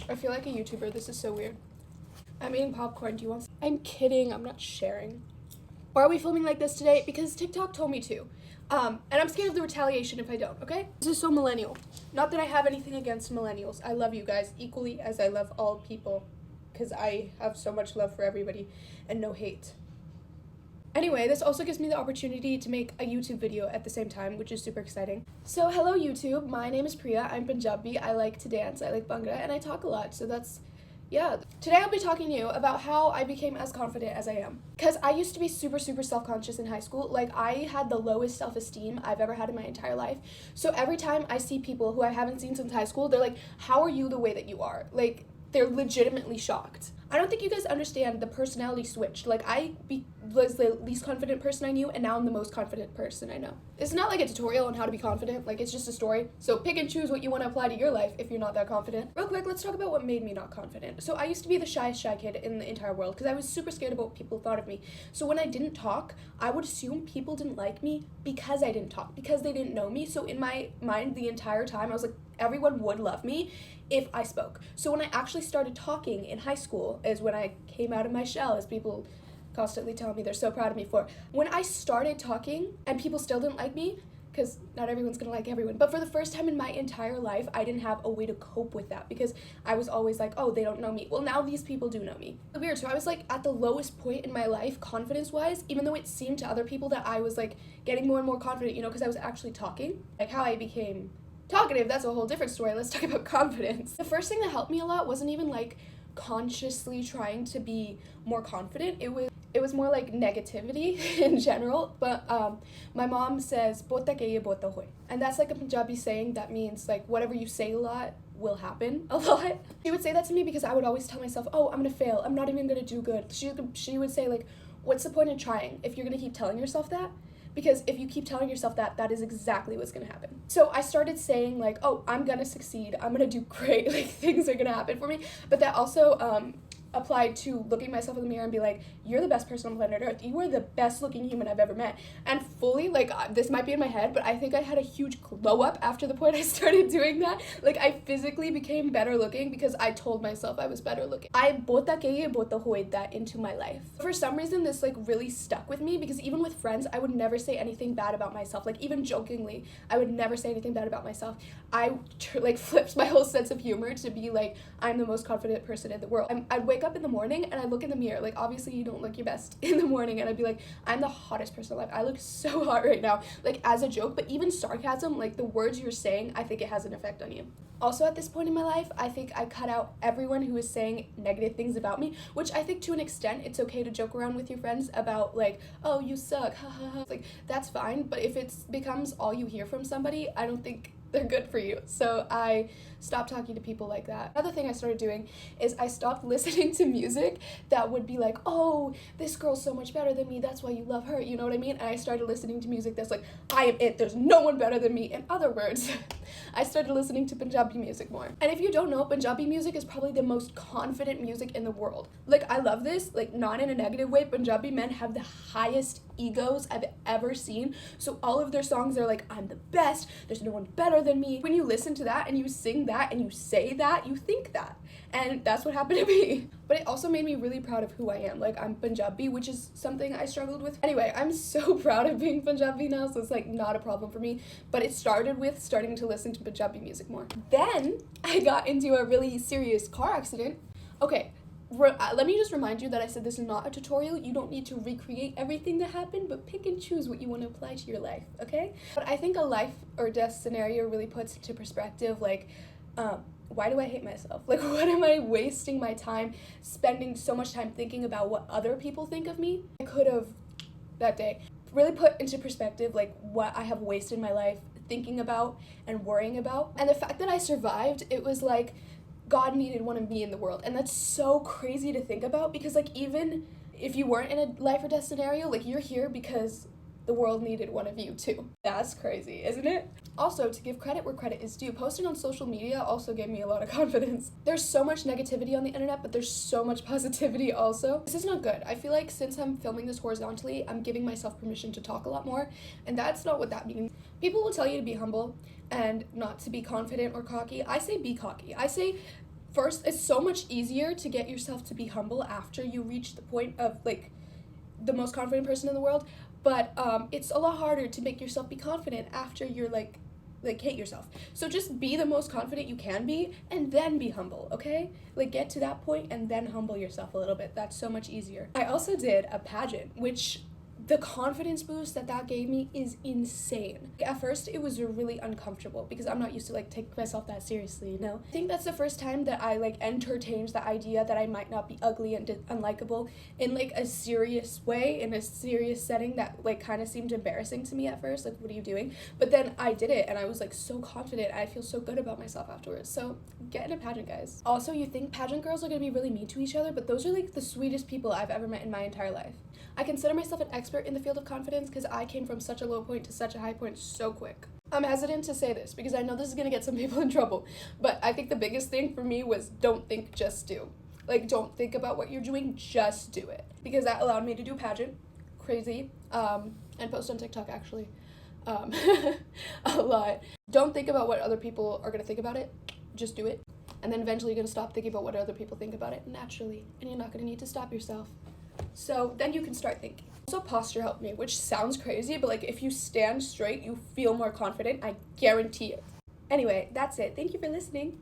I feel like a YouTuber. This is so weird. I'm eating popcorn. Do you want some? I'm kidding. I'm not sharing. Why are we filming like this today? Because TikTok told me to. And I'm scared of the retaliation if I don't, okay? This is so millennial. Not that I have anything against millennials. I love you guys equally as I love all people. Because I have so much love for everybody and no hate. Anyway, this also gives me the opportunity to make a YouTube video at the same time, which is super exciting. So hello YouTube, my name is Priya, I'm Punjabi, I like to dance, I like Bhangra, and I talk a lot, so that's, yeah. Today I'll be talking to you about how I became as confident as I am. Because I used to be super self-conscious in high school. Like, I had the lowest self-esteem I've ever had in my entire life. So every time I see people who I haven't seen since high school, they're like, how are you the way that you are? Like, they're legitimately shocked. I don't think you guys understand the personality switch. Like, was the least confident person I knew, and now I'm the most confident person I know. It's not like a tutorial on how to be confident, like, it's just a story. So pick and choose what you want to apply to your life if you're not that confident. Real quick, let's talk about what made me not confident. So I used to be the shyest shy kid in the entire world because I was super scared about what people thought of me. So when I didn't talk, I would assume people didn't like me because I didn't talk, because they didn't know me. So in my mind the entire time, I was like, everyone would love me if I spoke. So when I actually started talking in high school is when I came out of my shell, as people constantly tell me they're so proud of me for. When I started talking and people still didn't like me, because not everyone's gonna like everyone, but for the first time in my entire life, I didn't have a way to cope with that because I was always like, oh, they don't know me. Well, now these people do know me. Weird. So I was like at the lowest point in my life, confidence-wise, even though it seemed to other people that I was like getting more and more confident, you know, because I was actually talking. Like how I became talkative, that's a whole different story. Let's talk about confidence. The first thing that helped me a lot wasn't even like consciously trying to be more confident. It was more like negativity in general. But my mom says "Bota ke ye bota hoy," and that's like a Punjabi saying that means like whatever you say a lot will happen a lot. She would say that to me because I would always tell myself, oh, I'm gonna fail, I'm not even gonna do good. She would say like, what's the point in trying if you're gonna keep telling yourself that? Because if you keep telling yourself that, that is exactly what's gonna happen. So I started saying like, oh, I'm gonna succeed, I'm gonna do great, like things are gonna happen for me. But that also applied to looking myself in the mirror and be like, you're the best person on planet Earth. You are the best looking human I've ever met. And fully, like, this might be in my head, but I think I had a huge glow up after the point I started doing that. Like, I physically became better looking because I told myself I was better looking. I bota ke ye bota hoy that into my life. For some reason, this like really stuck with me because even with friends, I would never say anything bad about myself. Like, even jokingly, I would never say anything bad about myself. I like flipped my whole sense of humor to be like, I'm the most confident person in the world. I'd wake up in the morning and I look in the mirror, like obviously you don't look your best in the morning, and I'd be like, I'm the hottest person alive, I look so hot right now, like as a joke. But even sarcasm, like the words you're saying, I think it has an effect on you. Also at this point in my life, I think I cut out everyone who is saying negative things about me, which I think to an extent it's okay to joke around with your friends about like, oh, you suck, ha ha ha, like that's fine. But if it becomes all you hear from somebody, I don't think they're good for you. So I stopped talking to people like that. Another thing I started doing is I stopped listening to music that would be like, oh, this girl's so much better than me, that's why you love her, you know what I mean? And I started listening to music that's like, I am it, there's no one better than me. In other words, I started listening to Punjabi music more. And if you don't know, Punjabi music is probably the most confident music in the world. Like, I love this, like not in a negative way. Punjabi men have the highest egos I've ever seen. So all of their songs are like, I'm the best, there's no one better than me. When you listen to that and you sing that and you say that, you think that. And that's what happened to me. But it also made me really proud of who I am. Like, I'm Punjabi, which is something I struggled with. Anyway, I'm so proud of being Punjabi now, so it's like not a problem for me. But it started with starting to listen to Punjabi music more. Then I got into a really serious car accident. Okay, let me just remind you that I said this is not a tutorial. You don't need to recreate everything that happened, but pick and choose what you want to apply to your life, okay? But I think a life or death scenario really puts into perspective, like, why do I hate myself? Like, what am I wasting my time spending so much time thinking about what other people think of me? I could have, that day, really put into perspective, like, what I have wasted my life thinking about and worrying about. And the fact that I survived, it was like, God needed one of me in the world. And that's so crazy to think about because, like, even if you weren't in a life or death scenario, like, you're here because the world needed one of you too. That's crazy, isn't it? Also, to give credit where credit is due, posting on social media also gave me a lot of confidence. There's so much negativity on the internet, but there's so much positivity also. This is not good. I feel like since I'm filming this horizontally, I'm giving myself permission to talk a lot more, and that's not what that means. People will tell you to be humble and not to be confident or cocky. I say be cocky. I say first, it's so much easier to get yourself to be humble after you reach the point of like the most confident person in the world, but it's a lot harder to make yourself be confident after you're like hate yourself. So just be the most confident you can be and then be humble, okay? Like get to that point and then humble yourself a little bit. That's so much easier. I also did a pageant, which the confidence boost that gave me is insane. At first, it was really uncomfortable because I'm not used to like taking myself that seriously, you know? I think that's the first time that I like entertained the idea that I might not be ugly and unlikable in like a serious way, in a serious setting that like kind of seemed embarrassing to me at first. Like, what are you doing? But then I did it and I was like so confident. I feel so good about myself afterwards. So get in a pageant, guys. Also, you think pageant girls are gonna be really mean to each other, but those are like the sweetest people I've ever met in my entire life. I consider myself an expert in the field of confidence because I came from such a low point to such a high point so quick. I'm hesitant to say this because I know this is going to get some people in trouble, but I think the biggest thing for me was don't think, just do. Like, don't think about what you're doing, just do it. Because that allowed me to do pageant, crazy, and post on TikTok actually, a lot. Don't think about what other people are going to think about it, just do it. And then eventually you're going to stop thinking about what other people think about it naturally, and you're not going to need to stop yourself. So then you can start thinking. Also, posture helped me, which sounds crazy, but like if you stand straight, you feel more confident. I guarantee it. Anyway, that's it. Thank you for listening.